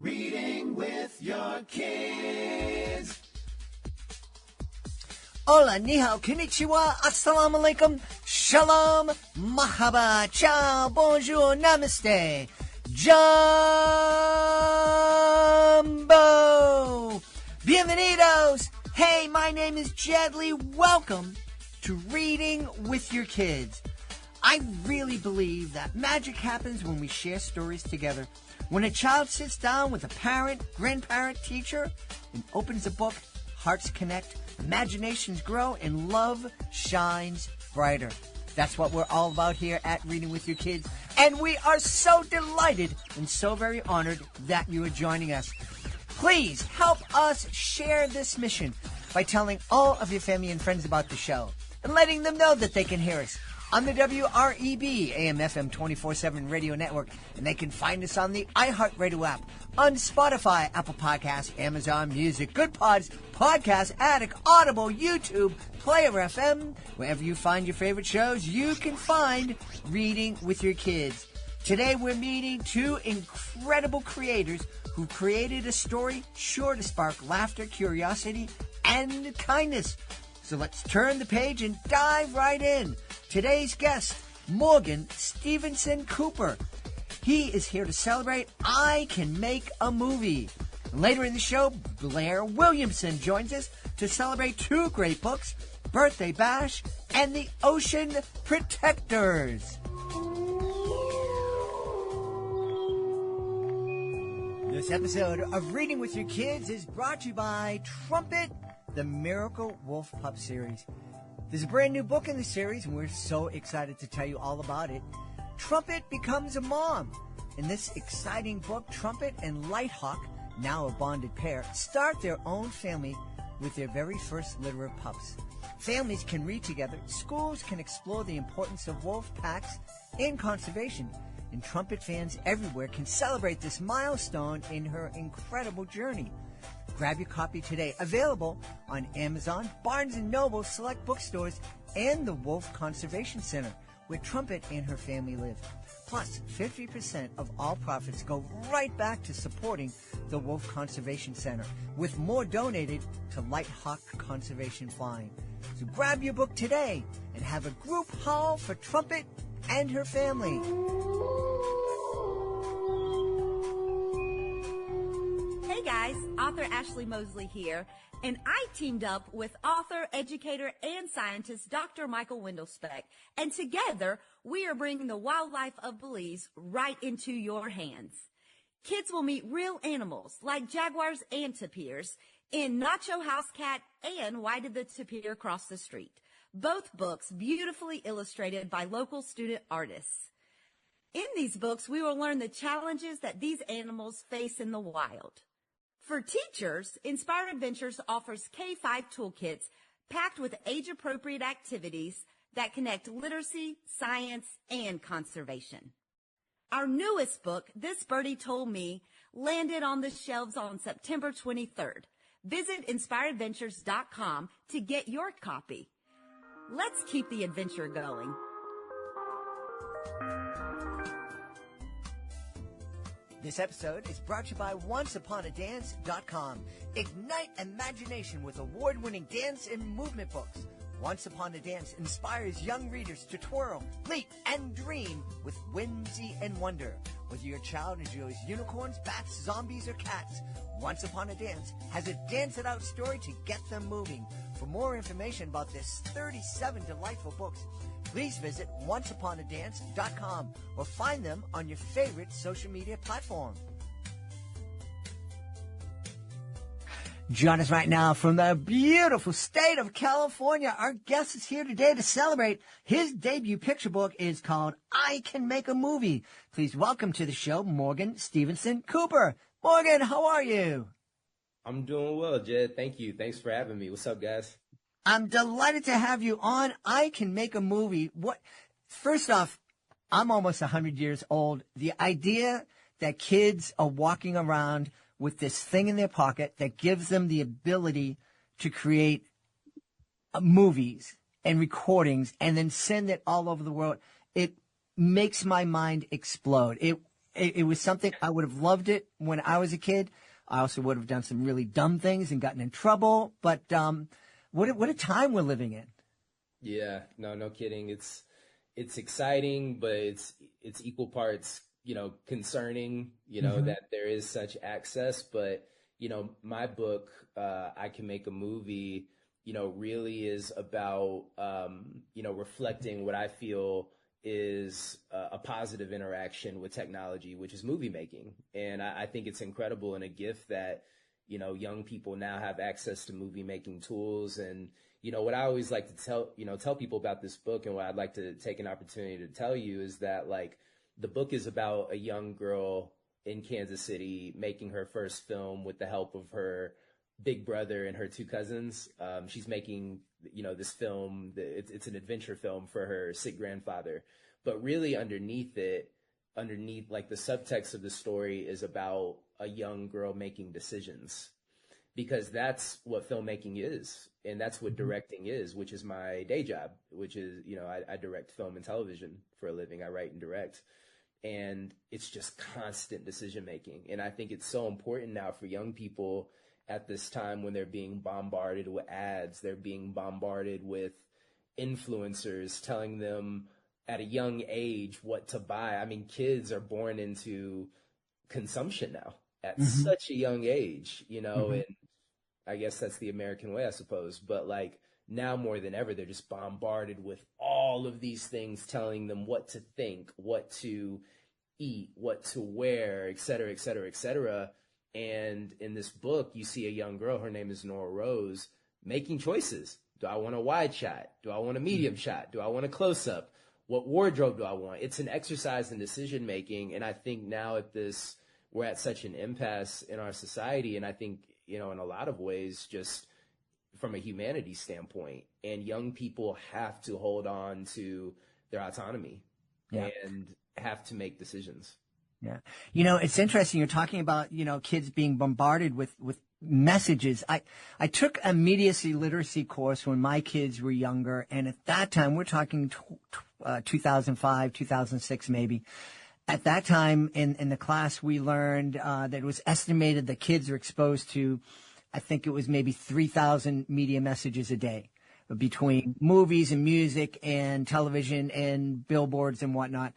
Reading with your kids. Hola, ni hao, konnichiwa, assalamu alaikum, shalom, mahaba, ciao, bonjour, namaste, jumbo, bienvenidos. Hey, my name is Jadley. Welcome to Reading with Your Kids. I really believe that magic happens when we share stories together. When a child sits down with a parent, grandparent, teacher, and opens a book, hearts connect, imaginations grow, and love shines brighter. That's what we're all about here at Reading with Your Kids, and we are so delighted and so very honored that you are joining us. Please help us share this mission by telling all of your family and friends about the show and letting them know that they can hear us on the WREB AM/FM 24/7 radio network, and they can find us on the iHeartRadio app, on Spotify, Apple Podcasts, Amazon Music, Good Pods, Podcast Addict, Audible, YouTube, Player FM. Wherever you find your favorite shows, you can find Reading with Your Kids. Today we're meeting two incredible creators who created a story sure to spark laughter, curiosity, and kindness. So let's turn the page and dive right in. Today's guest, Morgan Stevenson Cooper. He is here to celebrate I Can Make a Movie. Later in the show, Blair Williamson joins us to celebrate two great books, Birthday Bash and The Ocean Protectors. This episode of Reading with Your Kids is brought to you by Trumpet, the Miracle Wolf Pup series. There's a brand new book in the series, and we're so excited to tell you all about it. Trumpet becomes a mom. In this exciting book, Trumpet and Lighthawk, now a bonded pair, start their own family with their very first litter of pups. Families can read together, schools can explore the importance of wolf packs and conservation, and Trumpet fans everywhere can celebrate this milestone in her incredible journey. Grab your copy today. Available on Amazon, Barnes & Noble, select bookstores, and the Wolf Conservation Center, where Trumpet and her family live. Plus, 50% of all profits go right back to supporting the Wolf Conservation Center, with more donated to Lighthawk Conservation Flying. So grab your book today and have a group haul for Trumpet and her family. Hey guys, author Ashley Mosley here, and I teamed up with author, educator, and scientist Dr. Michael Wendelspeck, and together we are bringing the wildlife of Belize right into your hands. Kids will meet real animals like jaguars and tapirs in Nacho House Cat and Why Did the Tapir Cross the Street? Both books beautifully illustrated by local student artists. In these books, we will learn the challenges that these animals face in the wild. For teachers, Inspired Adventures offers K-5 toolkits packed with age-appropriate activities that connect literacy, science, and conservation. Our newest book, This Birdie Told Me, landed on the shelves on September 23rd. Visit inspiredadventures.com to get your copy. Let's keep the adventure going. This episode is brought to you by OnceUponADance.com. Ignite imagination with award-winning dance and movement books. Once Upon a Dance inspires young readers to twirl, leap, and dream with whimsy and wonder. Whether your child enjoys unicorns, bats, zombies, or cats, Once Upon a Dance has a dance-it-out story to get them moving. For more information about this 37 delightful books, please visit OnceUponADance.com or find them on your favorite social media platform. Join us right now from the beautiful state of California. Our guest is here today to celebrate. His debut picture book is called I Can Make a Movie. Please welcome to the show, Morgan Stevenson Cooper. Morgan, how are you? I'm doing well, Jed. Thank you. Thanks for having me. What's up, guys? I'm delighted to have you on. I Can Make a Movie. First off, I'm almost 100 years old. The idea that kids are walking around with this thing in their pocket that gives them the ability to create movies and recordings and then send it all over the world, it makes my mind explode. it was something I would have loved it when I was a kid. I also would have done some really dumb things and gotten in trouble. But what a time we're living in. Yeah, no kidding. It's exciting, but it's equal parts, concerning, that there is such access. But, my book, I Can Make a Movie, really is about, reflecting what I feel is a positive interaction with technology, which is movie making. And I think it's incredible and a gift that, young people now have access to movie making tools. And, what I always like to tell people about this book, and what I'd like to take an opportunity to tell you, is that, like, the book is about a young girl in Kansas City making her first film with the help of her big brother and her two cousins. She's making, this film. It's an adventure film for her sick grandfather. But really underneath like the subtext of the story is about a young girl making decisions, because that's what filmmaking is. And that's what directing is, which is my day job, which is, I direct film and television for a living. I write and direct. And it's just constant decision making. And I think it's so important now for young people at this time, when they're being bombarded with ads, they're being bombarded with influencers telling them at a young age what to buy. I mean, kids are born into consumption now at such a young age, and I guess that's the American way, I suppose. But like now more than ever, they're just bombarded with all of these things telling them what to think, what to eat, what to wear, et cetera, et cetera, et cetera. And in this book, you see a young girl, her name is Nora Rose, making choices. Do I want a wide shot? Do I want a medium shot? Do I want a close up? What wardrobe do I want? It's an exercise in decision making. And I think now we're at such an impasse in our society. And I think, in a lot of ways, just from a humanity standpoint, and young people have to hold on to their autonomy and have to make decisions. Yeah. It's interesting. You're talking about, kids being bombarded with messages. I took a media literacy course when my kids were younger. And at that time, we're talking 2005, 2006, maybe. At that time in the class, we learned that it was estimated that kids are exposed to, I think it was maybe 3,000 media messages a day between movies and music and television and billboards and whatnot.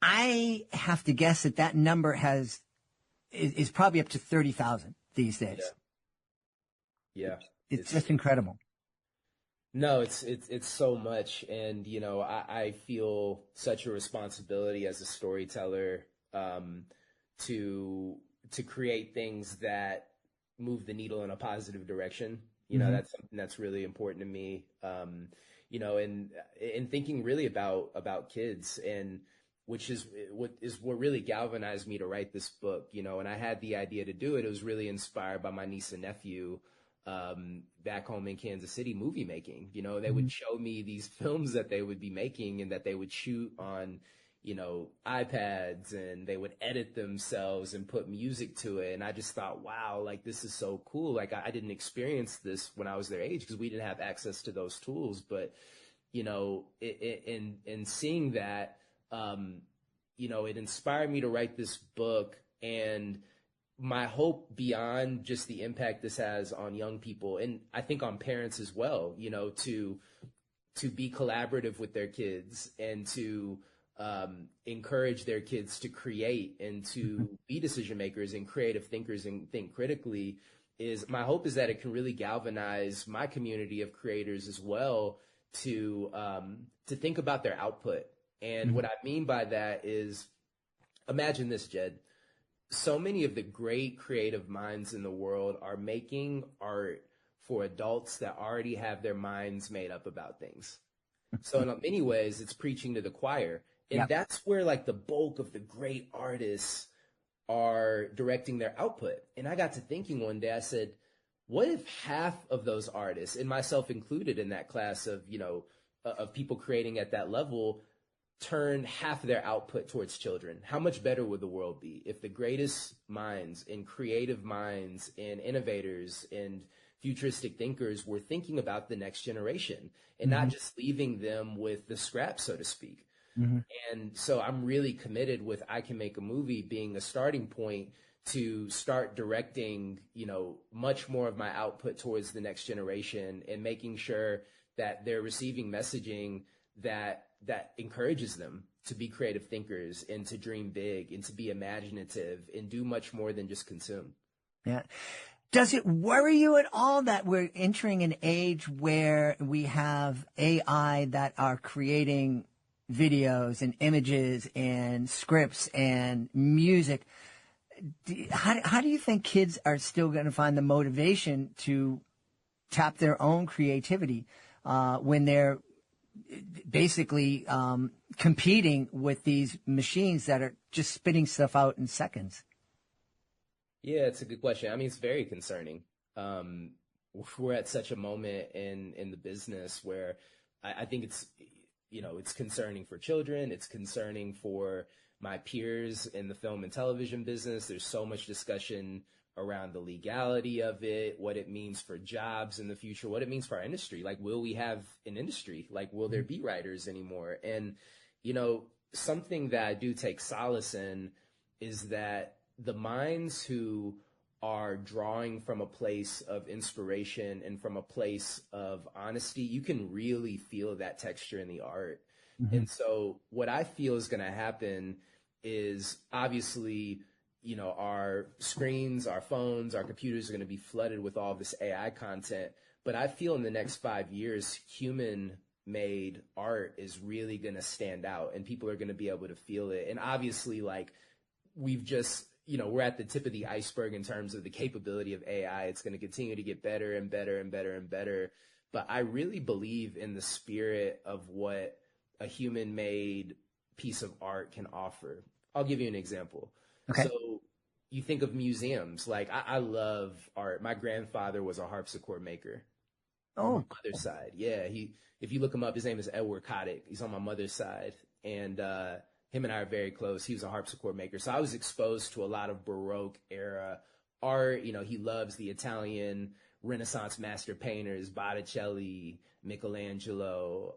I have to guess that number is probably up to 30,000 these days. Yeah. It's just incredible. No, it's so much. And, I feel such a responsibility as a storyteller, to create things that move the needle in a positive direction. That's something that's really important to me. And thinking really about kids, and which is what really galvanized me to write this book, and I had the idea to do it. It was really inspired by my niece and nephew, back home in Kansas City, movie making. They would show me these films that they would be making and that they would shoot on, iPads, and they would edit themselves and put music to it. And I just thought, wow, like this is so cool. Like I didn't experience this when I was their age because we didn't have access to those tools. But, in seeing that, it inspired me to write this book. And my hope beyond just the impact this has on young people, and I think on parents as well, to be collaborative with their kids and to encourage their kids to create and to be decision makers and creative thinkers and think critically, is my hope is that it can really galvanize my community of creators as well to think about their output. And what I mean by that is, imagine this, Jed. So many of the great creative minds in the world are making art for adults that already have their minds made up about things. So in many ways, it's preaching to the choir. And that's where like the bulk of the great artists are directing their output. And I got to thinking one day, I said, what if half of those artists, and myself included in that class of, of people creating at that level, turn half of their output towards children? How much better would the world be if the greatest minds and creative minds and innovators and futuristic thinkers were thinking about the next generation and not just leaving them with the scraps, so to speak? Mm-hmm. And so I'm really committed with I Can Make a Movie being a starting point to start directing, much more of my output towards the next generation and making sure that they're receiving messaging that encourages them to be creative thinkers and to dream big and to be imaginative and do much more than just consume. Yeah. Does it worry you at all that we're entering an age where we have AI that are creating videos and images and scripts and music? How do you think kids are still going to find the motivation to tap their own creativity when they're basically competing with these machines that are just spitting stuff out in seconds? Yeah, it's a good question. I mean, it's very concerning. We're at such a moment in the business where I think it's concerning for children. It's concerning for my peers in the film and television business. There's so much discussion around the legality of it, what it means for jobs in the future, what it means for our industry. Like, will we have an industry? Like, will there be writers anymore? And, something that I do take solace in is that the minds who are drawing from a place of inspiration and from a place of honesty, you can really feel that texture in the art. Mm-hmm. And so what I feel is going to happen is obviously, our screens, our phones, our computers are going to be flooded with all this AI content. But I feel in the next 5 years, human-made art is really going to stand out and people are going to be able to feel it. And obviously, we've just, we're at the tip of the iceberg in terms of the capability of AI. It's going to continue to get better and better and better and better. But I really believe in the spirit of what a human-made piece of art can offer. I'll give you an example. Okay. So you think of museums. I love art. My grandfather was a harpsichord maker. Oh, on my mother's side. Yeah. If you look him up, his name is Edward Kotick. He's on my mother's side. And, him and I are very close. He was a harpsichord maker. So I was exposed to a lot of Baroque era art. He loves the Italian Renaissance master painters, Botticelli, Michelangelo,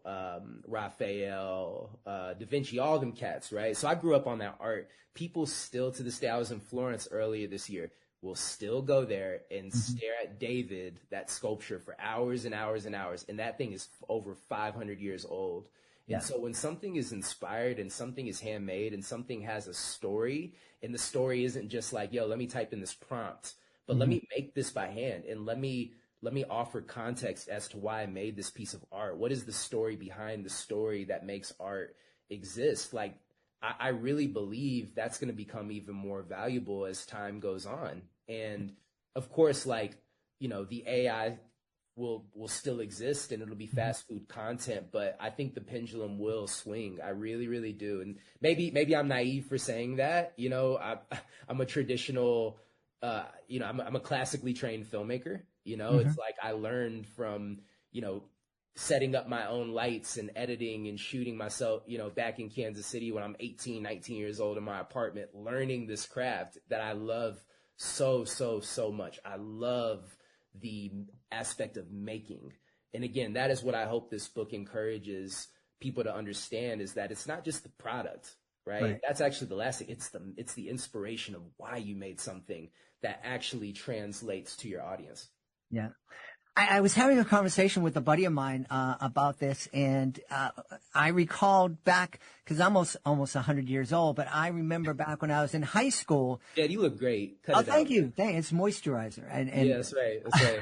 Raphael, Da Vinci, all them cats, right? So I grew up on that art. People still to this day, I was in Florence earlier this year, will still go there and stare at David, that sculpture, for hours and hours and hours. And that thing is over 500 years old. Yeah. And so when something is inspired and something is handmade and something has a story, and the story isn't just like, yo, let me type in this prompt, but let me make this by hand and let me offer context as to why I made this piece of art. What is the story behind the story that makes art exist? I really believe that's going to become even more valuable as time goes on. And of course, the AI will still exist and it'll be fast food content, but I think the pendulum will swing. I really, really do. And maybe I'm naive for saying that. I'm a traditional, I'm a classically trained filmmaker. It's like I learned from, setting up my own lights and editing and shooting myself, back in Kansas City when I'm 18, 19 years old in my apartment, learning this craft that I love so, so, so much. I love the aspect of making. And again, that is what I hope this book encourages people to understand, is that it's not just the product, right? That's actually the last thing. It's the inspiration of why you made something that actually translates to your audience. Yeah. I was having a conversation with a buddy of mine about this, and I recalled back, because I'm almost 100 years old, but I remember back when I was in high school. Yeah, you look great. Thank you. It's moisturizer. And yeah, that's right. That's right.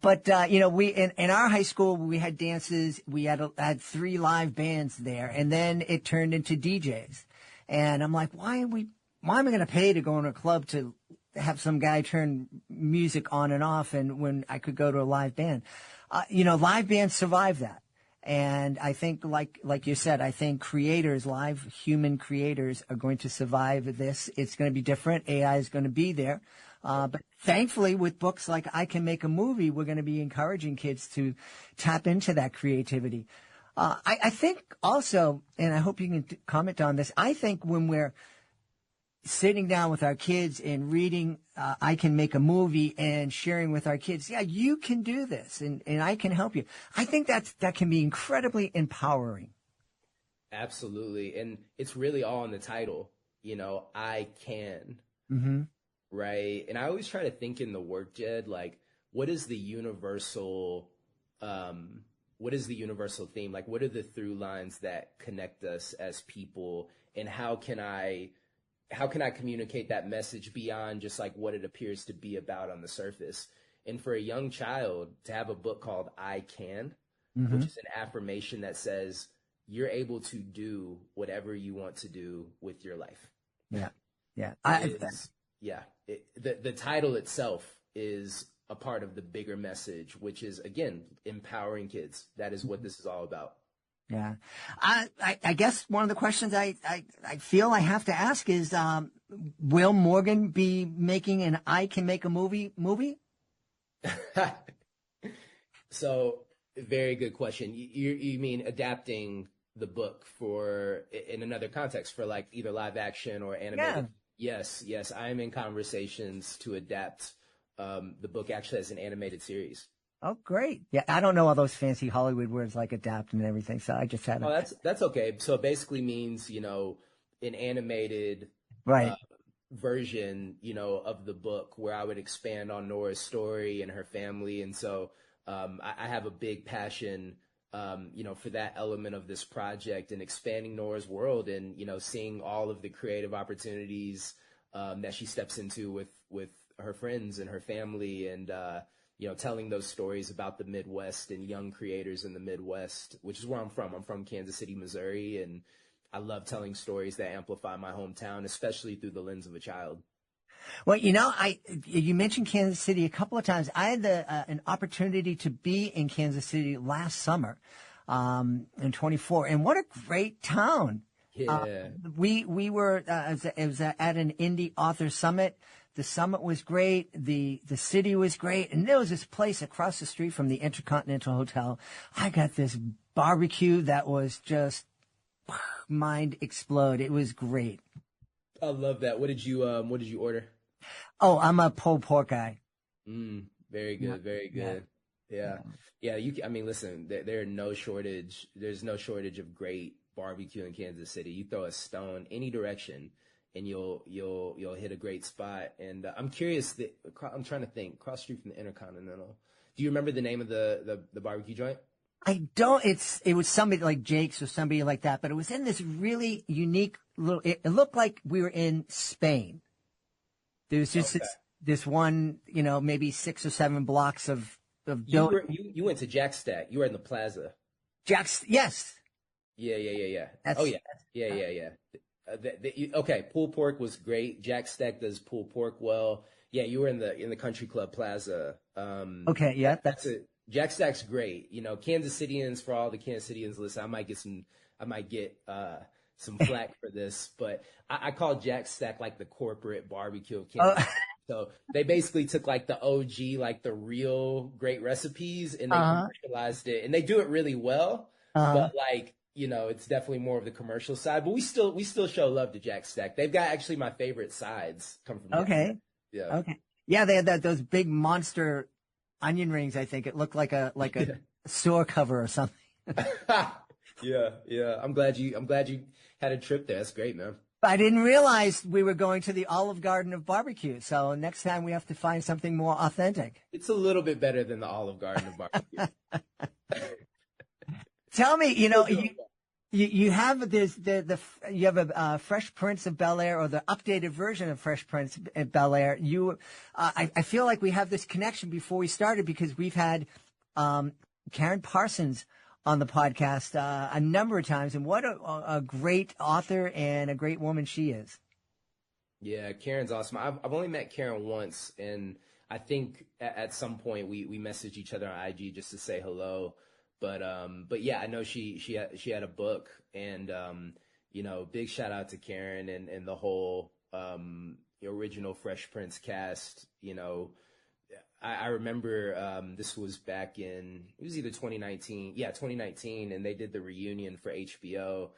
But we in our high school, we had dances. We had 3 live bands there, and then it turned into DJs. And I'm like, why am I going to pay to go in a club to have some guy turn music on and off, and when I could go to a live band? Live bands survive that. And I think, like you said, I think live human creators are going to survive this. It's going to be different. AI is going to be there. But thankfully, with books like I Can Make a Movie, we're going to be encouraging kids to tap into that creativity. I think also, and I hope you can comment on this, I think when we're sitting down with our kids and reading I Can Make a Movie and sharing with our kids, yeah, you can do this and I can help you. I think that can be incredibly empowering. Absolutely. And it's really all in the title, I can, Mm-hmm. right? And I always try to think in the work, Jed, like what is the universal theme? Like what are the through lines that connect us as people? And how can I communicate that message beyond just like what it appears to be about on the surface? And for a young child to have a book called I Can, Mm-hmm. which is an affirmation that says you're able to do whatever you want to do with your life. Yeah. Yeah. The title itself is a part of the bigger message, which is, again, empowering kids. That is what this is all about. Yeah. I guess one of the questions I feel I have to ask is, will Morgan be making an I Can Make a movie? So, very good question. You mean adapting the book in another context for like either live action or animated? Yeah. Yes. I am in conversations to adapt the book actually as an animated series. Oh, great. Yeah, I don't know all those fancy Hollywood words like adapt and everything, so I just had Oh, that's okay. So it basically means, an animated right. Version, of the book where I would expand on Nora's story and her family. And so I have a big passion, for that element of this project and expanding Nora's world and, seeing all of the creative opportunities that she steps into with her friends and her family and, telling those stories about the Midwest and young creators in the Midwest, which is where I'm from. I'm from Kansas City, Missouri, and I love telling stories that amplify my hometown, especially through the lens of a child. Well, you mentioned Kansas City a couple of times. I had an opportunity to be in Kansas City last summer, in 24, and what a great town. Yeah. We were, it was at an indie author summit. The summit was great. The city was great. And there was this place across the street from the Intercontinental Hotel. I got this barbecue that was just mind explode. It was great. I love that. What did you order? Oh, I'm a pulled pork guy. Very good. Very good. Yeah. Listen, there's no shortage of great barbecue in Kansas City. You throw a stone any direction and you'll hit a great spot. And I'm curious I'm trying to think, cross street from the Intercontinental. Do you remember the name of the barbecue joint? I don't, it was somebody like Jake's or somebody like that, but it was in this really unique little, it looked like we were in Spain. There was just this one, maybe 6 or 7 blocks of you went to Jack Stack. You were in the plaza. Jack's, yes. Yeah. Yeah. Okay, pulled pork was great. Jack Stack does pulled pork well. Yeah, you were in the Country Club Plaza. Okay, yeah, that's it. Jack Stack's great. Kansas Cityans, for all the Kansas Cityans listen, I might get some flack for this, but I call Jack Stack like the corporate barbecue of Kansas City. So they basically took like the OG, like the real great recipes, and they commercialized it, and they do it really well. But like, it's definitely more of the commercial side. But we still show love to Jack Stack. They've got actually my favorite sides come from. Okay. Yeah. Okay. Yeah, they had those big monster onion rings. I think it looked like a store cover or something. Yeah. I'm glad you had a trip there. That's great, man. I didn't realize we were going to the Olive Garden of barbecue. So next time we have to find something more authentic. It's a little bit better than the Olive Garden of barbecue. Tell me, you have you have a Fresh Prince of Bel-Air, or the updated version of Fresh Prince of Bel-Air. I feel like we have this connection before we started because we've had Karen Parsons on the podcast a number of times, and what a great author and a great woman she is. Yeah, Karen's awesome. I've only met Karen once, and I think at some point we messaged each other on IG just to say hello. But yeah, I know she had a book, and big shout out to Karen and the whole original Fresh Prince cast. I remember this was back it was either 2019, 2019, and they did the reunion for HBO,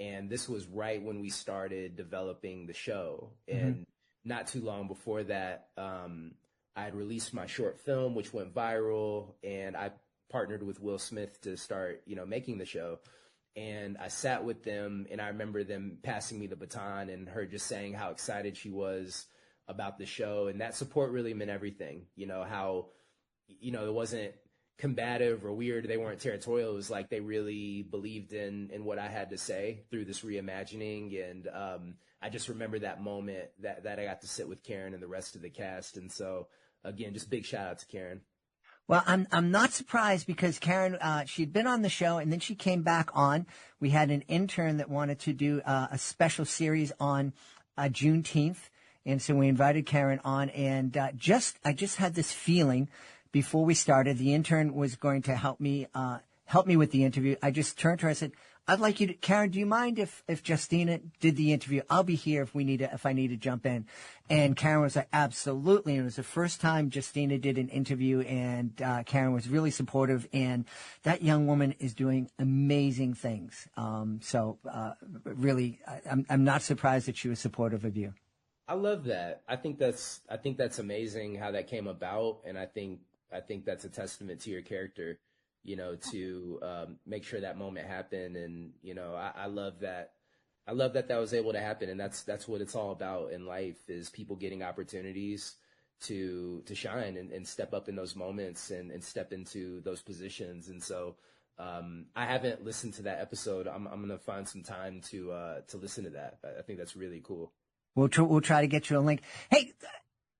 and this was right when we started developing the show, and not too long before that, I had released my short film, which went viral, and I partnered with Will Smith to start, making the show. And I sat with them, and I remember them passing me the baton and her just saying how excited she was about the show. And that support really meant everything. How, it wasn't combative or weird. They weren't territorial. It was like they really believed in what I had to say through this reimagining. And I just remember that moment that I got to sit with Karen and the rest of the cast. And so, again, just big shout out to Karen. Well, I'm not surprised because Karen, she'd been on the show and then she came back on. We had an intern that wanted to do a special series on Juneteenth. And so we invited Karen on, and I just had this feeling before we started. The intern was going to help me with the interview. I just turned to her. I said, "I'd like you to, Karen, do you mind if Justina did the interview? I'll be here if I need to jump in." And Karen was like, "Absolutely." And it was the first time Justina did an interview, and Karen was really supportive. And that young woman is doing amazing things. Really, I'm not surprised that she was supportive of you. I love that. I think that's amazing how that came about, and I think that's a testament to your character, to make sure that moment happened. And I love that. I love that was able to happen, and that's what it's all about in life, is people getting opportunities to shine and step up in those moments and step into those positions. And so I haven't listened to that episode. I'm gonna find some time to listen to that. I think that's really cool. We'll try to get you a link. Hey,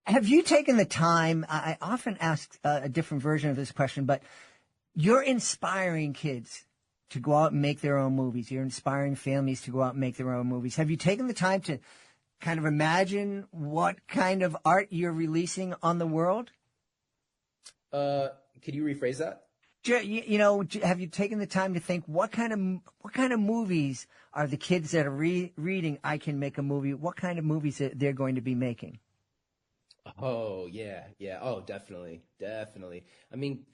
have you taken the time? I often ask a different version of this question, but you're inspiring kids to go out and make their own movies. You're inspiring families to go out and make their own movies. Have you taken the time to kind of imagine what kind of art you're releasing on the world? Could you rephrase that? Have you taken the time to think what kind of movies are the kids that are reading I Can Make a Movie? What kind of movies they're going to be making? Oh, yeah. Oh, definitely. I mean,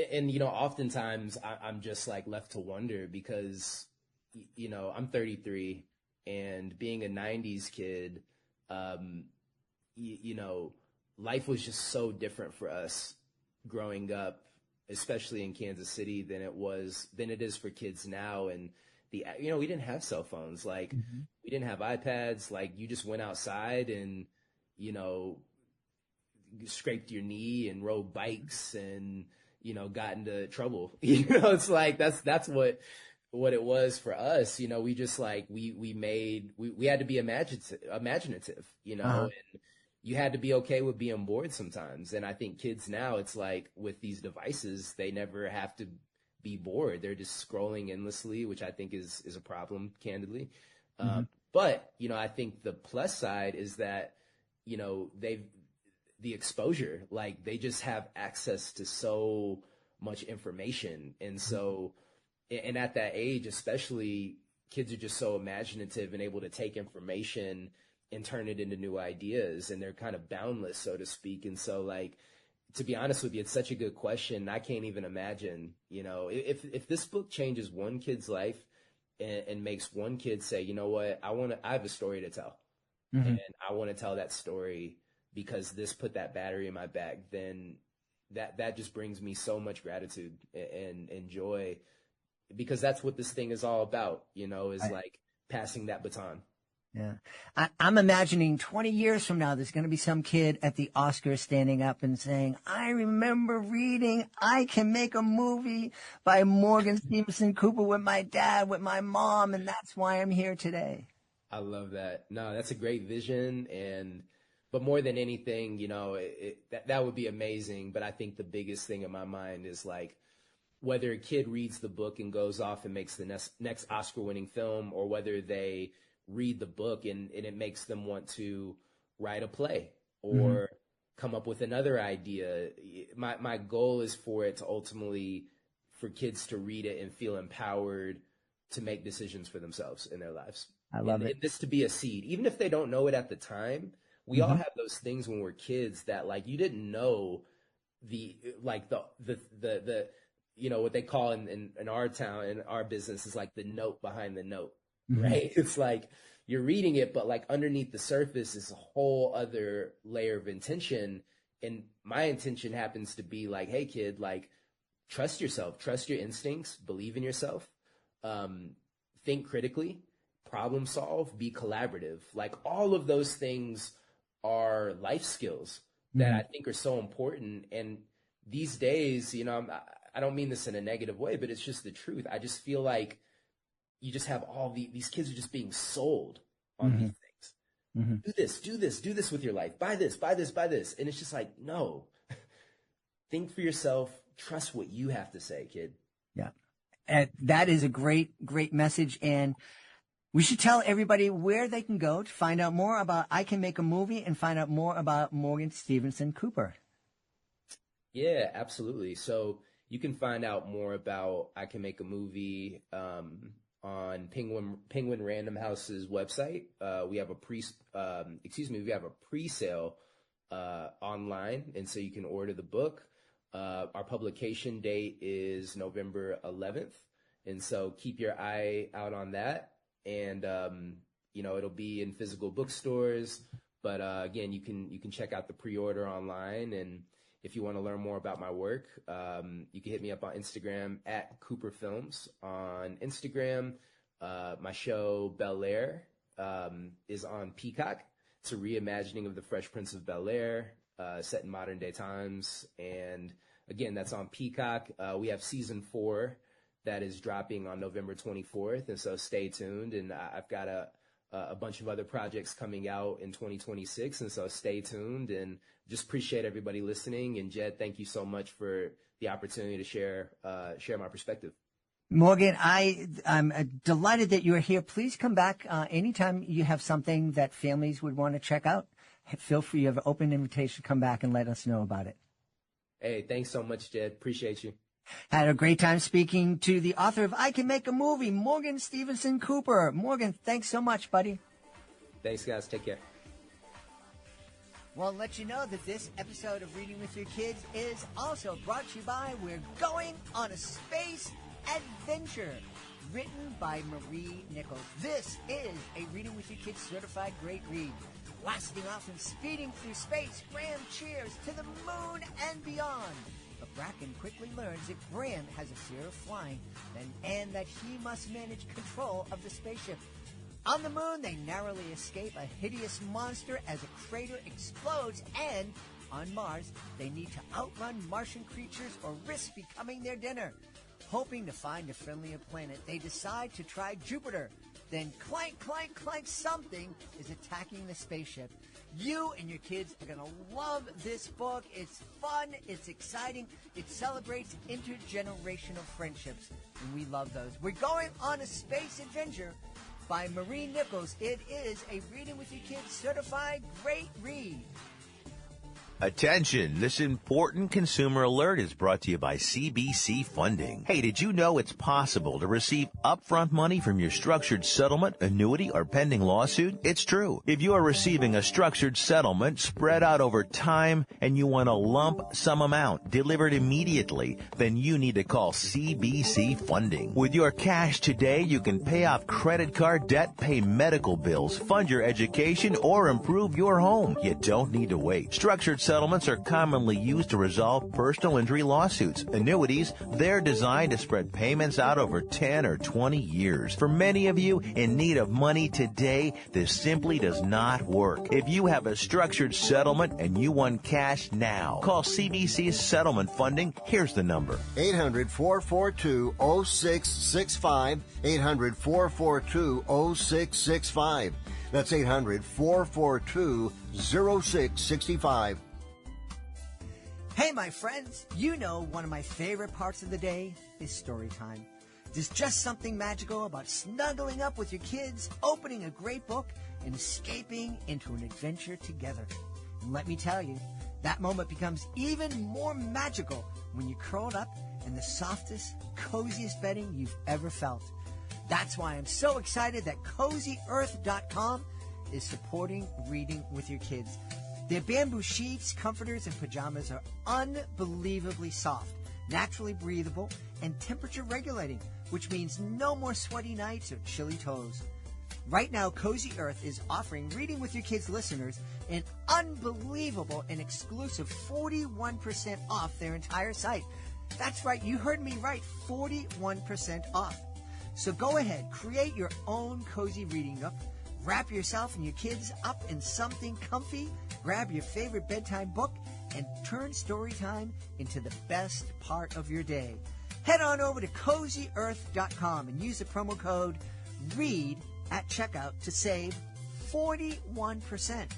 and oftentimes I'm just like left to wonder because, I'm 33, and being a 90s kid, life was just so different for us growing up, especially in Kansas City, than it is for kids now. And we didn't have cell phones. Like, we didn't have iPads. Like, you just went outside and, scraped your knee and rode bikes and, got into trouble. It's like, that's what it was for us. We just like, we had to be imaginative, and you had to be okay with being bored sometimes. And I think kids now, it's like with these devices, they never have to be bored. They're just scrolling endlessly, which I think is a problem, candidly. But, I think the plus side is that, the exposure, like they just have access to so much information. And so, and at that age, especially, kids are just so imaginative and able to take information and turn it into new ideas, and they're kind of boundless, so to speak. And so, like, to be honest with you, it's such a good question. I can't even imagine, if this book changes one kid's life and makes one kid say, you know what, I have a story to tell, and I want to tell that story because this put that battery in my back, then that just brings me so much gratitude and joy, because that's what this thing is all about, is like passing that baton. Yeah. I'm imagining 20 years from now, there's going to be some kid at the Oscars standing up and saying, "I remember reading I Can Make a Movie by Morgan Stevenson Cooper with my dad, with my mom, and that's why I'm here today." I love that. No, that's a great vision. But more than anything, that would be amazing. But I think the biggest thing in my mind is like, whether a kid reads the book and goes off and makes the next Oscar-winning film, or whether they read the book and it makes them want to write a play or come up with another idea. My goal is for it to ultimately, for kids to read it and feel empowered to make decisions for themselves in their lives. I love it. And this to be a seed, even if they don't know it at the time. We all have those things when we're kids that, like, you didn't know the what they call in our town, in our business, is like the note behind the note, right? It's like you're reading it, but like underneath the surface is a whole other layer of intention. And my intention happens to be like, hey kid, like, trust yourself, trust your instincts, believe in yourself. think critically, problem solve, be collaborative. Like all of those things are life skills that I think are so important. And these days, you know, I don't mean this in a negative way, but it's just the truth. I just feel like you just have all these kids are just being sold on these things. Do this with your life. Buy this. And it's just like, no, think for yourself. Trust what you have to say, kid. Yeah. And that is a great message. And we should tell everybody where they can go to find out more about I Can Make a Movie and find out more about Morgan Stevenson Cooper. Yeah, absolutely. So you can find out more about I Can Make a Movie on Penguin Random House's website. We have a pre-sale online, and so you can order the book. Our publication date is November 11th, and so keep your eye out on that. And you know, it'll be in physical bookstores, but again, you can check out the pre-order online. And if you want to learn more about my work, you can hit me up on Instagram at Cooper Films on Instagram. My show Bel Air is on Peacock. It's a reimagining of the Fresh Prince of Bel Air, set in modern day times. And again, that's on Peacock. We have season 4 that is dropping on November 24th. And so stay tuned. And I've got a bunch of other projects coming out in 2026. And so stay tuned, and just appreciate everybody listening. And Jed, thank you so much for the opportunity to share my perspective. Morgan, I'm delighted that you're here. Please come back anytime you have something that families would want to check out. Feel free. You have an open invitation. Come back and let us know about it. Hey, thanks so much, Jed. Appreciate you. Had a great time speaking to the author of I Can Make a Movie, Morgan Stevenson Cooper. Morgan, thanks so much, buddy. Thanks, guys. Take care. Well, I'll let you know that this episode of Reading with Your Kids is also brought to you by We're Going on a Space Adventure, written by Marie Nichols. This is a Reading with Your Kids certified great read. Blasting off and speeding through space, Graham cheers to the moon and beyond. But Bracken quickly learns that Graham has a fear of flying, and that he must manage control of the spaceship. On the moon, they narrowly escape a hideous monster as a crater explodes, and on Mars, they need to outrun Martian creatures or risk becoming their dinner. Hoping to find a friendlier planet, they decide to try Jupiter. Then clank, clank, clank, something is attacking the spaceship. You and your kids are going to love this book. It's fun. It's exciting. It celebrates intergenerational friendships, and we love those. We're Going on a Space Adventure by Marie Nichols. It is a Reading with Your Kids certified great read. Attention, this important consumer alert is brought to you by CBC Funding. Hey, did you know it's possible to receive upfront money from your structured settlement, annuity, or pending lawsuit? It's true. If you are receiving a structured settlement spread out over time and you want a lump sum amount delivered immediately, then you need to call CBC Funding. With your cash today, you can pay off credit card debt, pay medical bills, fund your education, or improve your home. You don't need to wait. Structured settlements are commonly used to resolve personal injury lawsuits. Annuities, they're designed to spread payments out over 10 or 20 years. For many of you in need of money today, this simply does not work. If you have a structured settlement and you want cash now, call CBC's Settlement Funding. Here's the number. 800-442-0665. 800-442-0665. That's 800-442-0665. Hey, my friends, you know one of my favorite parts of the day is story time. There's just something magical about snuggling up with your kids, opening a great book, and escaping into an adventure together. And let me tell you, that moment becomes even more magical when you're curled up in the softest, coziest bedding you've ever felt. That's why I'm so excited that CozyEarth.com is supporting Reading with Your Kids. Their bamboo sheets, comforters, and pajamas are unbelievably soft, naturally breathable, and temperature regulating, which means no more sweaty nights or chilly toes. Right now, Cozy Earth is offering Reading with Your Kids listeners an unbelievable and exclusive 41% off their entire site. That's right, you heard me right, 41% off. So go ahead, create your own cozy reading nook. Wrap yourself and your kids up in something comfy. Grab your favorite bedtime book and turn story time into the best part of your day. Head on over to CozyEarth.com and use the promo code READ at checkout to save 41%.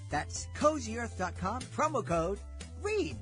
That's CozyEarth.com, promo code READ.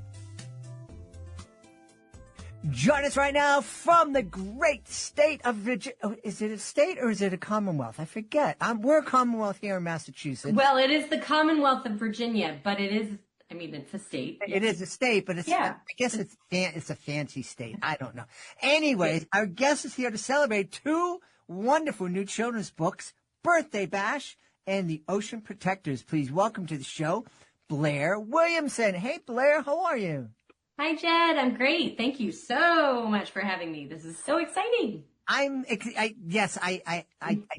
Join us right now from the great state of Virginia. Oh, is it a state or is it a Commonwealth? I forget. We're a Commonwealth here in Massachusetts. Well, it is the Commonwealth of Virginia, but it is, it's a state. It is a state, but I guess it's a fancy state. I don't know. Anyways, our guest is here to celebrate two wonderful new children's books, Birthday Bash and The Ocean Protectors. Please welcome to the show, Blair Williamson. Hey, Blair, how are you? Hi, Jed. I'm great. Thank you so much for having me. This is so exciting. I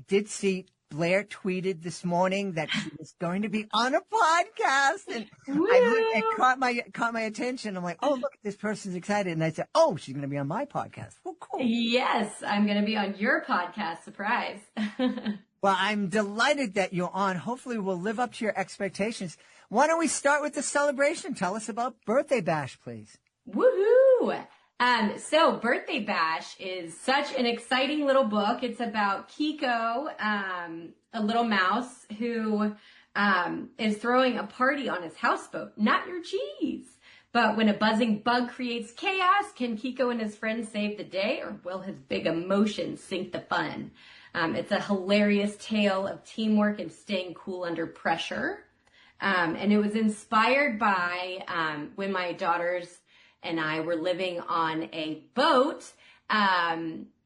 did see Blair tweeted this morning that she was going to be on a podcast, and it caught my attention. I'm like, oh, look, this person's excited. And I said, oh, she's going to be on my podcast. Well, cool. Yes, I'm going to be on your podcast. Surprise. Well, I'm delighted that you're on. Hopefully we'll live up to your expectations. Why don't we start with the celebration? Tell us about Birthday Bash, please. Woohoo! So Birthday Bash is such an exciting little book. It's about Kiko, a little mouse who is throwing a party on his houseboat. Not your cheese. But when a buzzing bug creates chaos, can Kiko and his friends save the day, or will his big emotions sink the fun? It's a hilarious tale of teamwork and staying cool under pressure. And it was inspired by when my daughters and I were living on a boat.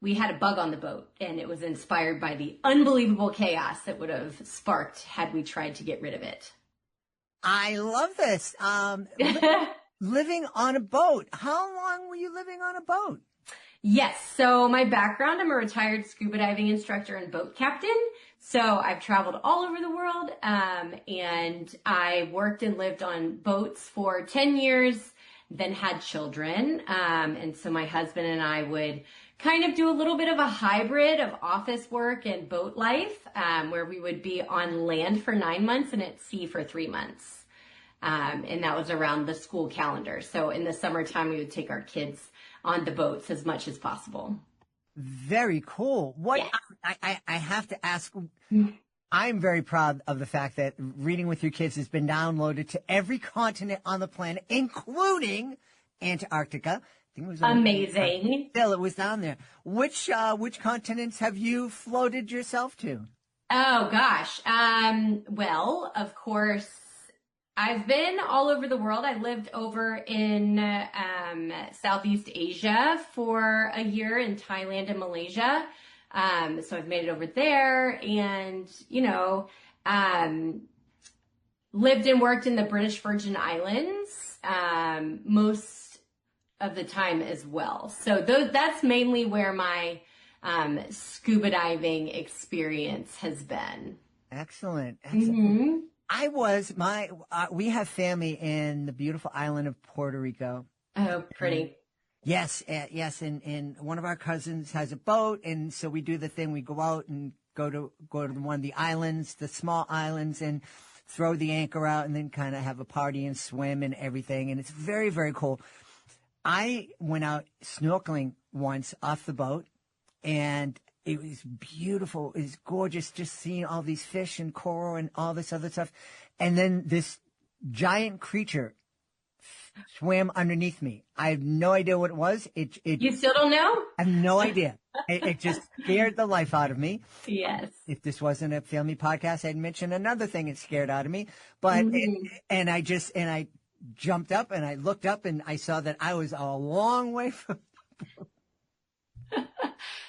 We had a bug on the boat, and it was inspired by the unbelievable chaos that would have sparked had we tried to get rid of it. I love this. Living on a boat. How long were you living on a boat? Yes. So my background, I'm a retired scuba diving instructor and boat captain. So I've traveled all over the world, and I worked and lived on boats for 10 years, then had children. And so my husband and I would kind of do a little bit of a hybrid of office work and boat life, where we would be on land for 9 months and at sea for 3 months. And that was around the school calendar. So in the summertime, we would take our kids on the boats as much as possible. Very cool. What I have to ask, I'm very proud of the fact that Reading with Your Kids has been downloaded to every continent on the planet, including Antarctica. I think it was amazing. Still, it was down there. Which continents have you floated yourself to? Oh gosh. Well, of course, I've been all over the world. I lived over in Southeast Asia for a year in Thailand and Malaysia. So I've made it over there and, lived and worked in the British Virgin Islands most of the time as well. So that's mainly where my scuba diving experience has been. Excellent. Mm-hmm. We have family in the beautiful island of Puerto Rico. Oh, pretty. Yes. And one of our cousins has a boat. And so we do the thing. We go out and go to one of the islands, the small islands, and throw the anchor out and then kind of have a party and swim and everything. And it's very, very cool. I went out snorkeling once off the boat, and it was beautiful. It was gorgeous just seeing all these fish and coral and all this other stuff. And then this giant creature swam underneath me. I have no idea what it was. You still don't know? I have no idea. It just scared the life out of me. Yes. If this wasn't a family podcast, I'd mention another thing it scared out of me. But I jumped up and I looked up and I saw that I was a long way from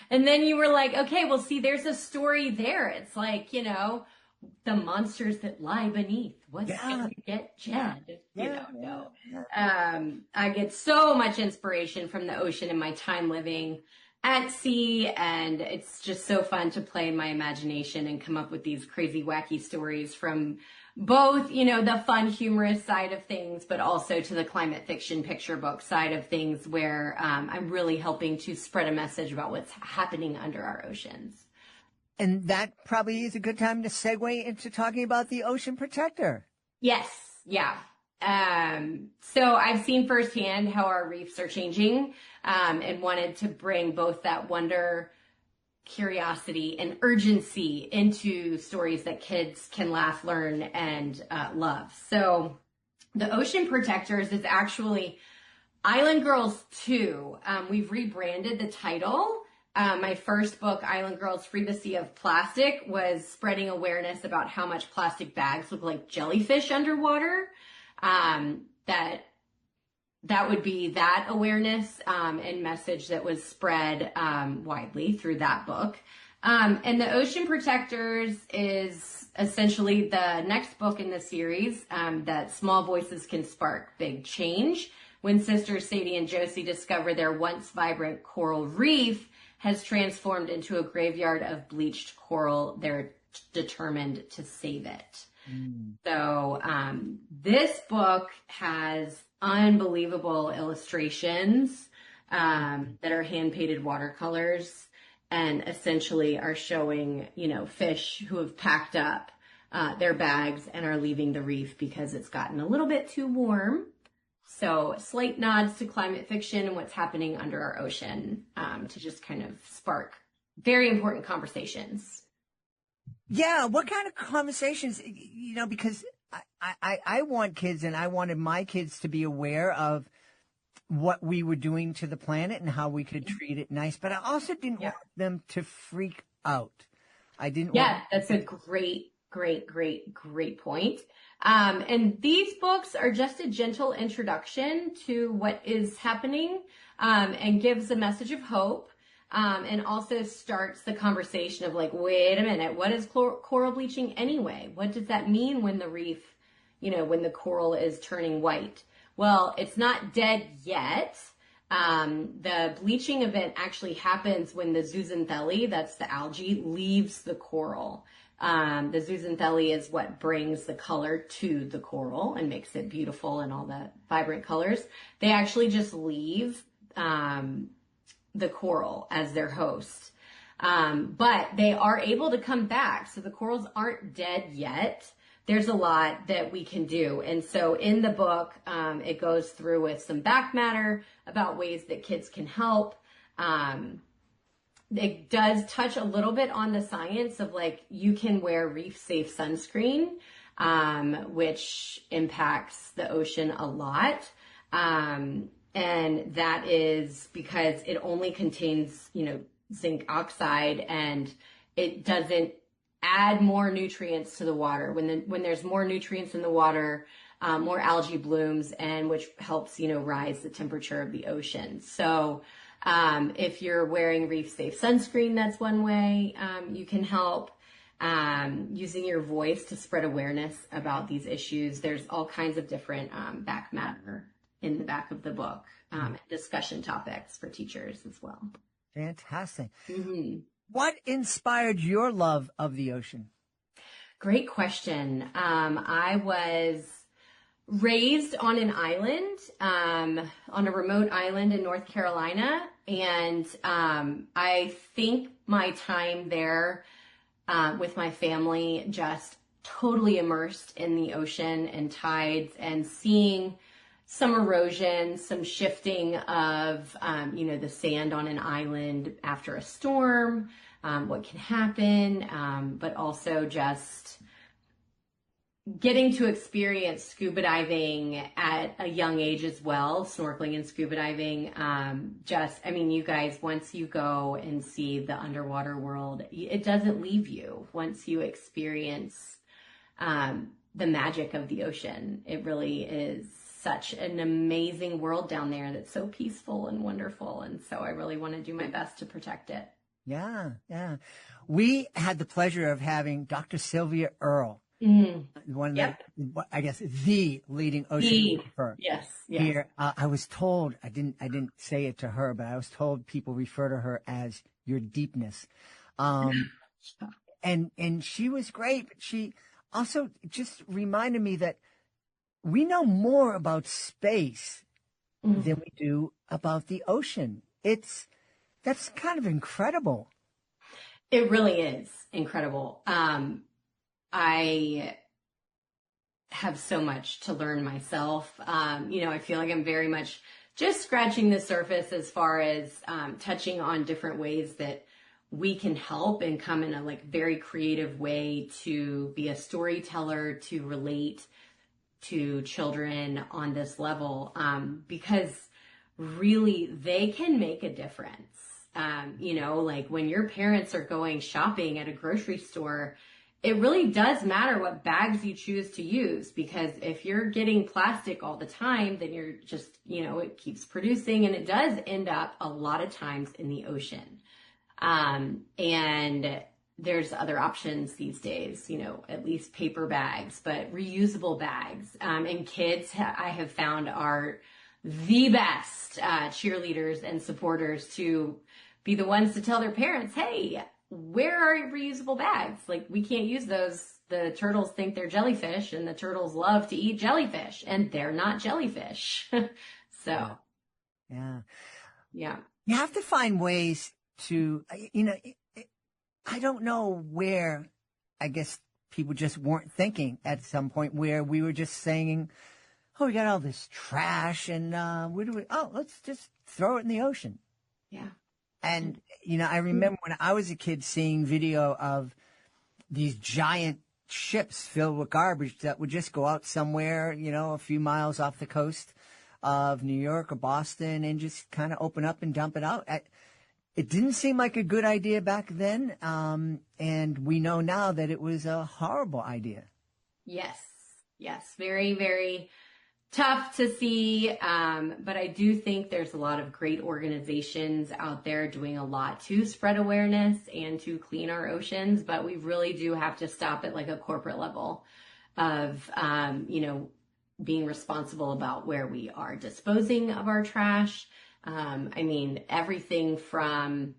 And then you were like, okay, well, see, there's a story there. It's like, the monsters that lie beneath. What's going to get Jed? I get so much inspiration from the ocean in my time living at sea, and it's just so fun to play in my imagination and come up with these crazy, wacky stories from both, the fun, humorous side of things, but also to the climate fiction picture book side of things where I'm really helping to spread a message about what's happening under our oceans. And that probably is a good time to segue into talking about the Ocean Protector. Yes. Yeah. So I've seen firsthand how our reefs are changing, and wanted to bring both that wonder, curiosity, and urgency into stories that kids can laugh, learn, and love. So the Ocean Protectors is actually Island Girls 2. We've rebranded the title. My first book, Island Girls Free the Sea of Plastic, was spreading awareness about how much plastic bags look like jellyfish underwater. That would be that awareness and message that was spread widely through that book. And the Ocean Protectors is essentially the next book in the series that small voices can spark big change. When sisters Sadie and Josie discover their once vibrant coral reef has transformed into a graveyard of bleached coral, they're determined to save it. So this book has unbelievable illustrations that are hand-painted watercolors and essentially are showing, fish who have packed up their bags and are leaving the reef because it's gotten a little bit too warm. So slight nods to climate fiction and what's happening under our ocean to just kind of spark very important conversations. Yeah, what kind of conversations, because I want kids and I wanted my kids to be aware of what we were doing to the planet and how we could treat it nice, but I also didn't want them to freak out. That's a great point. And these books are just a gentle introduction to what is happening and gives a message of hope. And also starts the conversation of like, wait a minute, what is coral bleaching anyway? What does that mean when the reef, when the coral is turning white? Well, it's not dead yet. The bleaching event actually happens when the zooxanthellae, that's the algae, leaves the coral. The zooxanthellae is what brings the color to the coral and makes it beautiful and all the vibrant colors. They actually just leave the coral as their host. But they are able to come back. So the corals aren't dead yet. There's a lot that we can do. And so in the book, it goes through with some back matter about ways that kids can help. It does touch a little bit on the science of like, you can wear reef safe sunscreen, which impacts the ocean a lot. And that is because it only contains, zinc oxide, and it doesn't add more nutrients to the water. When there's more nutrients in the water, more algae blooms, and which helps, rise the temperature of the ocean. So if you're wearing reef safe sunscreen, that's one way you can help. Using your voice to spread awareness about these issues. There's all kinds of different back matter in the back of the book, discussion topics for teachers as well. Fantastic. Mm-hmm. What inspired your love of the ocean? Great question. I was raised on an island, on a remote island in North Carolina. And I think my time there with my family just totally immersed in the ocean and tides and seeing some erosion, some shifting of, the sand on an island after a storm, what can happen, but also just getting to experience scuba diving at a young age as well, snorkeling and scuba diving. You guys, once you go and see the underwater world, it doesn't leave you once you experience the magic of the ocean. It really is such an amazing world down there that's so peaceful and wonderful. And so I really want to do my best to protect it. Yeah. We had the pleasure of having Dr. Sylvia Earle, one of the leading oceanographer. Yes. Here. I was told, I didn't say it to her, but I was told people refer to her as your deepness. And she was great, but also just reminded me that we know more about space than we do about the ocean. That's kind of incredible. It really is incredible. I have so much to learn myself. I feel like I'm very much just scratching the surface as far as touching on different ways that we can help and come in a very creative way to be a storyteller, to relate to children on this level, because really they can make a difference. When your parents are going shopping at a grocery store, it really does matter what bags you choose to use, because if you're getting plastic all the time, then you're just, it keeps producing, and it does end up a lot of times in the ocean. And there's other options these days, at least paper bags, but reusable bags. And kids, I have found, are the best cheerleaders and supporters to be the ones to tell their parents, hey, where are your reusable bags? We can't use those. The turtles think they're jellyfish, and the turtles love to eat jellyfish, and they're not jellyfish. So, yeah. You have to find ways to, I don't know where, I guess people just weren't thinking at some point, where we were just saying, oh, we got all this trash, and let's just throw it in the ocean. Yeah. And, I remember when I was a kid seeing video of these giant ships filled with garbage that would just go out somewhere, a few miles off the coast of New York or Boston, and just kind of open up and dump it out. It didn't seem like a good idea back then, and we know now that it was a horrible idea. Yes. Very, very tough to see, but I do think there's a lot of great organizations out there doing a lot to spread awareness and to clean our oceans, but we really do have to stop at a corporate level of, being responsible about where we are disposing of our trash. Everything from,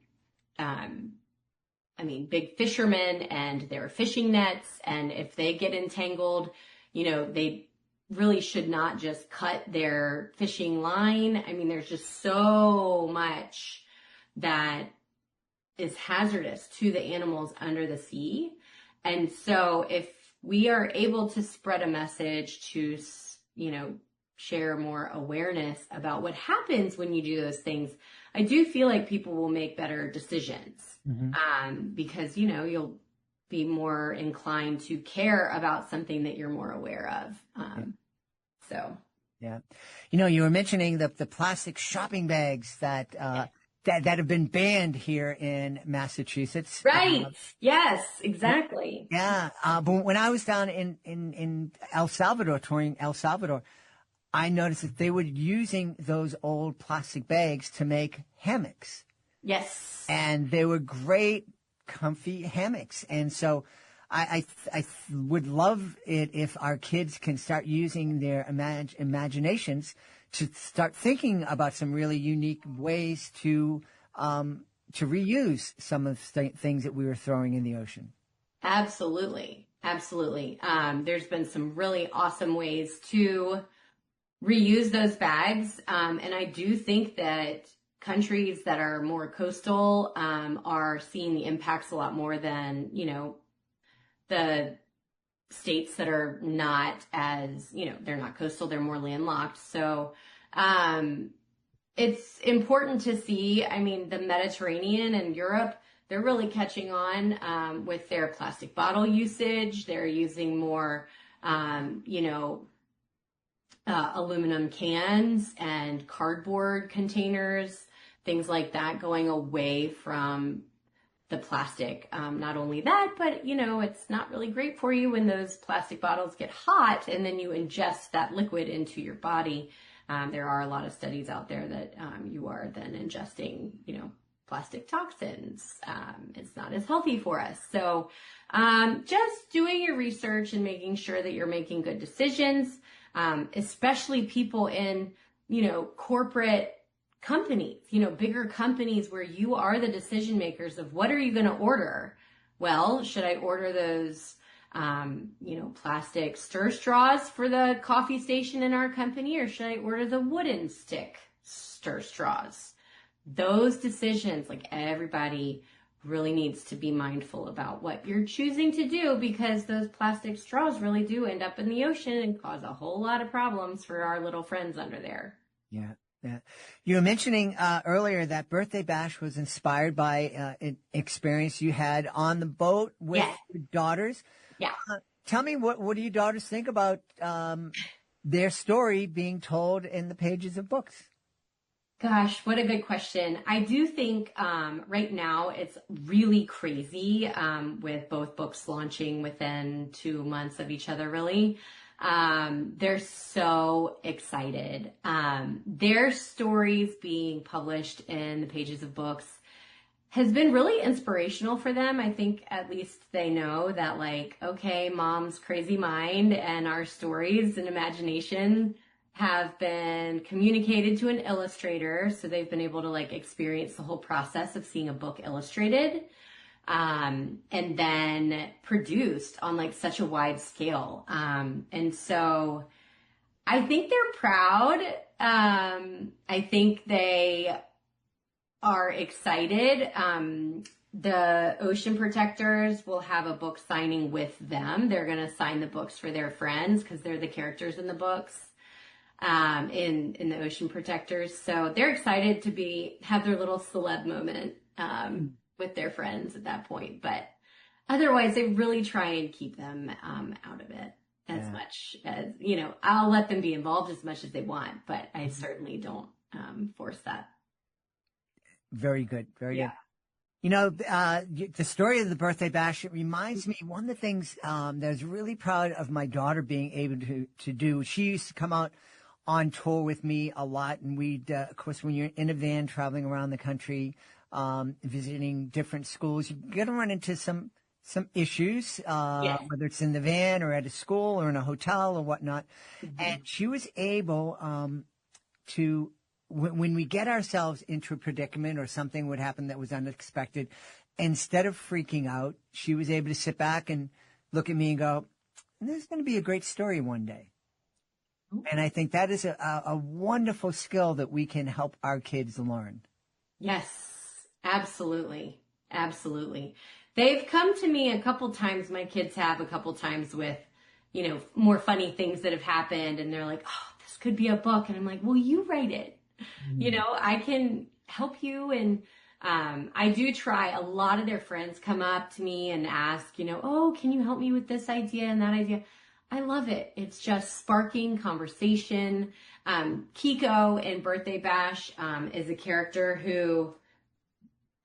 big fishermen and their fishing nets, and if they get entangled, they really should not just cut their fishing line. There's just so much that is hazardous to the animals under the sea. And so if we are able to spread a message to, share more awareness about what happens when you do those things, I do feel like people will make better decisions, because, you'll be more inclined to care about something that you're more aware of. Yeah. You were mentioning the plastic shopping bags that have been banned here in Massachusetts. Right. Yes, exactly. Yeah. But when I was down in El Salvador, touring El Salvador, I noticed that they were using those old plastic bags to make hammocks. Yes. And they were great, comfy hammocks. And so I would love it if our kids can start using their imaginations to start thinking about some really unique ways to reuse some of the things that we were throwing in the ocean. Absolutely. There's been some really awesome ways to reuse those bags. And I do think that countries that are more coastal are seeing the impacts a lot more than, the states that are not as, they're not coastal, they're more landlocked. So it's important to see, the Mediterranean and Europe, they're really catching on with their plastic bottle usage. They're using more, aluminum cans and cardboard containers, things like that, going away from the plastic. Not only that, but it's not really great for you when those plastic bottles get hot and then you ingest that liquid into your body. There are a lot of studies out there that you are then ingesting, plastic toxins. It's not as healthy for us. So just doing your research and making sure that you're making good decisions, especially people in, corporate companies, bigger companies where you are the decision makers of what are you going to order? Well, should I order those plastic stir straws for the coffee station in our company, or should I order the wooden stick stir straws? Those decisions, like, everybody really needs to be mindful about what you're choosing to do, because those plastic straws really do end up in the ocean and cause a whole lot of problems for our little friends under there. Yeah. Yeah. You were mentioning earlier that Birthday Bash was inspired by an experience you had on the boat with your daughters. Yeah. Tell me, what do your daughters think about their story being told in the pages of books? Gosh, what a good question. I do think right now it's really crazy with both books launching within 2 months of each other, really. They're so excited. Their stories being published in the pages of books has been really inspirational for them. I think at least they know that, like, okay, mom's crazy mind and our stories and imagination have been communicated to an illustrator. So they've been able to, like, experience the whole process of seeing a book illustrated, and then produced on, like, such a wide scale. And so I think they're proud. I think they are excited. The Ocean Protectors will have a book signing with them. They're going to sign the books for their friends because they're the characters in the books. In the Ocean Protectors. So they're excited to have their little celeb moment, with their friends at that point. But otherwise, they really try and keep them, out of it as much as, I'll let them be involved as much as they want, but I certainly don't, force that. Very good. Very good. The story of the Birthday Bash, it reminds me, one of the things that I was really proud of my daughter being able to do, she used to come out on tour with me a lot, and we'd, of course, when you're in a van traveling around the country, visiting different schools, you're going to run into some issues, whether it's in the van or at a school or in a hotel or whatnot. Mm-hmm. And she was able to, when we get ourselves into a predicament or something would happen that was unexpected, instead of freaking out, she was able to sit back and look at me and go, "This is going to be a great story one day." And I think that is a wonderful skill that we can help our kids learn. Yes, absolutely. Absolutely. They've come to me a couple times, my kids have a couple times with, more funny things that have happened. And they're like, "Oh, this could be a book." And I'm like, "Well, you write it." Mm-hmm. I can help you. And I do try. A lot of their friends come up to me and ask, "Oh, can you help me with this idea and that idea?" I love it. It's just sparking conversation. Kiko in Birthday Bash is a character who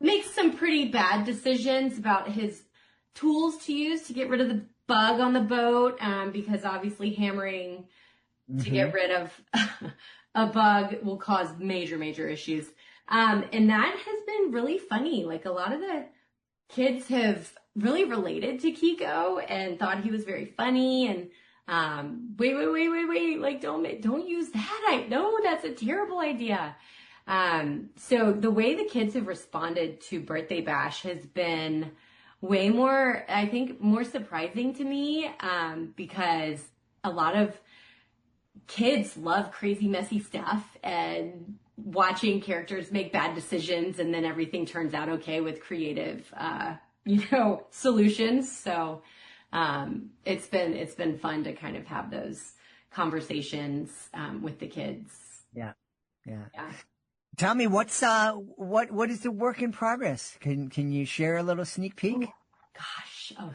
makes some pretty bad decisions about his tools to use to get rid of the bug on the boat, because obviously hammering to get rid of a bug will cause major, major issues. And that has been really funny. Like, a lot of the kids have really related to Kiko and thought he was very funny. And wait, like, don't use that. No, that's a terrible idea. So the way the kids have responded to Birthday Bash has been way more, I think, more surprising to me, because a lot of kids love crazy, messy stuff, and watching characters make bad decisions and then everything turns out okay with creative, solutions. So, it's been fun to kind of have those conversations, with the kids. Yeah. Tell me, what is the work in progress? Can you share a little sneak peek?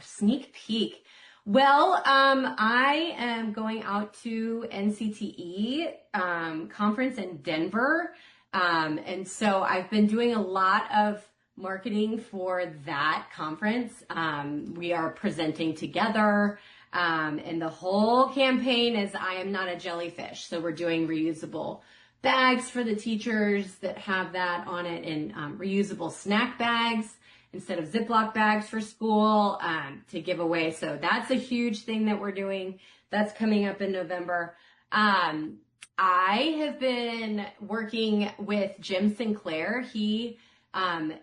Sneak peek. Well, I am going out to NCTE conference in Denver. And so I've been doing a lot of marketing for that conference. We are presenting together. And the whole campaign is "I am not a jellyfish." So we're doing reusable bags for the teachers that have that on it, and reusable snack bags instead of Ziploc bags for school, to give away. So that's a huge thing that we're doing. That's coming up in November. I have been working with Jim Sinclair. He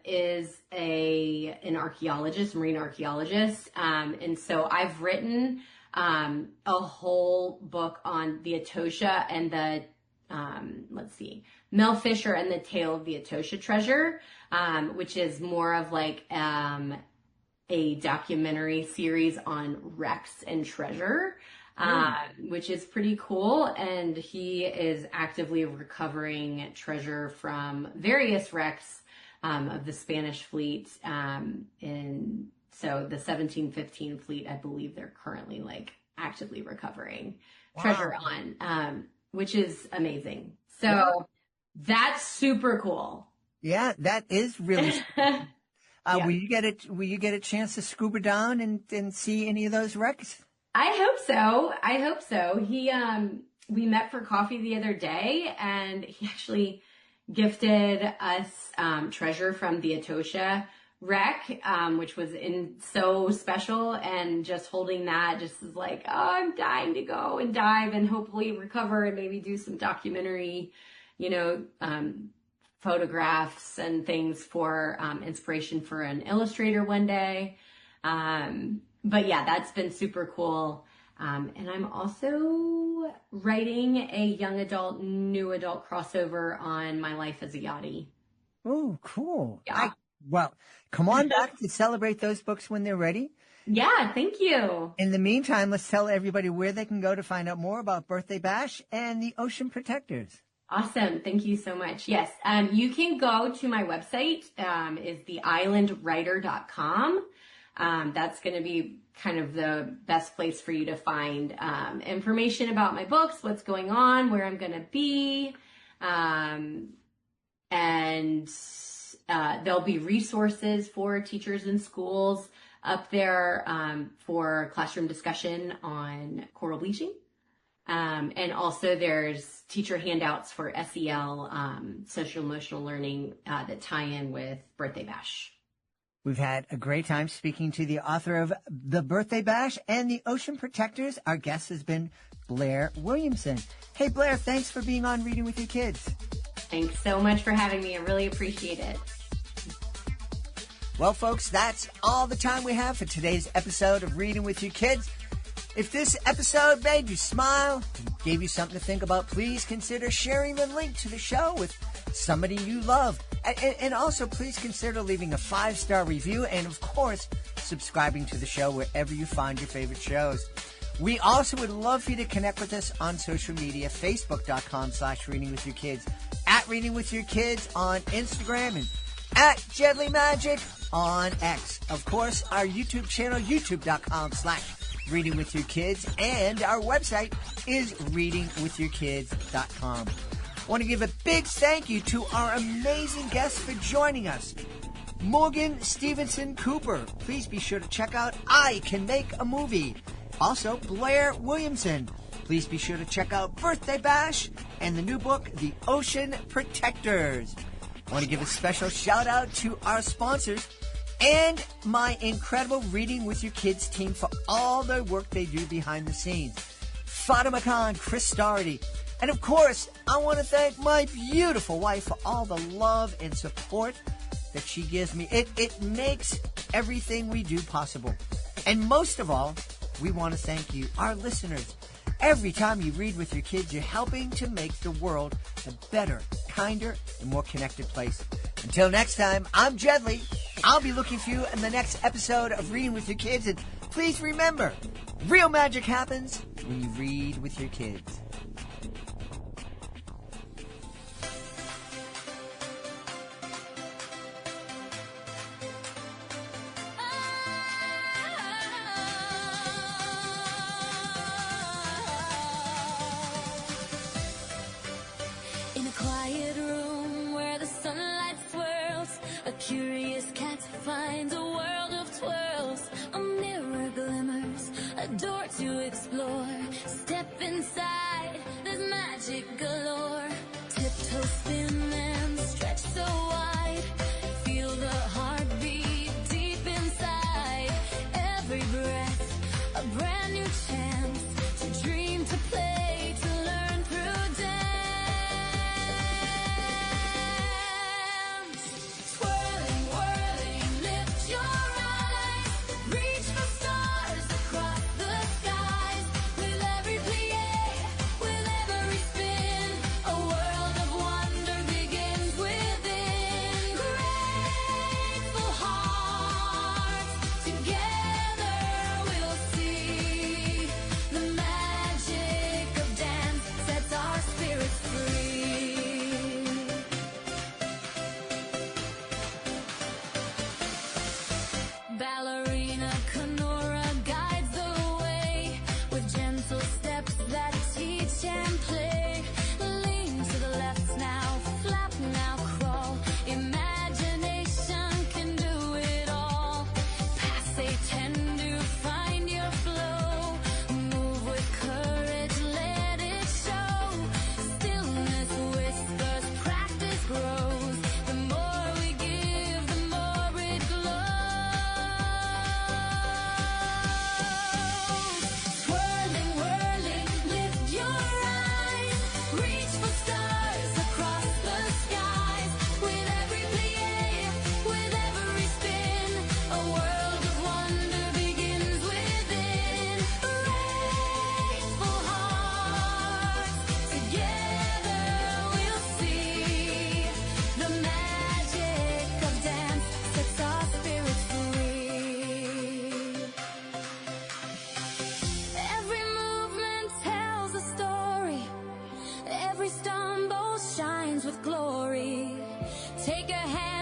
is an archaeologist, marine archaeologist. And so I've written a whole book on the Etosha and the, Mel Fisher and the Tale of the Etosha Treasure, which is more of like a documentary series on wrecks and treasure. Which is pretty cool. And he is actively recovering treasure from various wrecks of the Spanish fleet. So the 1715 fleet, I believe they're currently like actively recovering treasure on, which is amazing. So that's super cool. Yeah, that is really cool. Will you get a chance to scuba down and see any of those wrecks? I hope so. We met for coffee the other day, and he actually gifted us treasure from the Etosha wreck, which was so special. And just holding that just is like, oh, I'm dying to go and dive and hopefully recover and maybe do some documentary, photographs and things for inspiration for an illustrator one day. But yeah, that's been super cool. And I'm also writing a young adult, new adult crossover on my life as a yachty. Oh, cool. Yeah. Well, come on back to celebrate those books when they're ready. Yeah, thank you. In the meantime, let's tell everybody where they can go to find out more about Birthday Bash and the Ocean Protectors. Awesome. Thank you so much. Yes. You can go to my website, is theislandwriter.com. That's going to be kind of the best place for you to find information about my books, what's going on, where I'm going to be. And there'll be resources for teachers and schools up there for classroom discussion on coral bleaching. And also there's teacher handouts for SEL, social emotional learning, that tie in with Birthday Bash. We've had a great time speaking to the author of The Birthday Bash and the Ocean Protectors. Our guest has been Blair Williamson. Hey, Blair, thanks for being on Reading with Your Kids. Thanks so much for having me. I really appreciate it. Well, folks, that's all the time we have for today's episode of Reading with Your Kids. If this episode made you smile, gave you something to think about, please consider sharing the link to the show with somebody you love. And also, please consider leaving a 5-star review and, of course, subscribing to the show wherever you find your favorite shows. We also would love for you to connect with us on social media, facebook.com/readingwithyourkids, @readingwithyourkids on Instagram, and @JedleyMagic on X. Of course, our YouTube channel, youtube.com/readingwithyourkids, and our website is readingwithyourkids.com. I want to give a big thank you to our amazing guests for joining us. Morgan Stevenson Cooper. Please be sure to check out I Can Make a Movie. Also, Blair Williamson. Please be sure to check out Birthday Bash and the new book, The Ocean Protectors. I want to give a special shout out to our sponsors and my incredible Reading with Your Kids team for all the work they do behind the scenes. Fatima Khan, Chris Doherty. And of course, I want to thank my beautiful wife for all the love and support that she gives me. It makes everything we do possible. And most of all, we want to thank you, our listeners. Every time you read with your kids, you're helping to make the world a better, kinder, and more connected place. Until next time, I'm Jedley. I'll be looking for you in the next episode of Reading with Your Kids. And please remember, real magic happens when you read with your kids. In a quiet room where the sunlight swirls, a curious cat finds a world of twirls. A mirror glimmers, a door to explore. Step inside. shines with glory. Take a hand.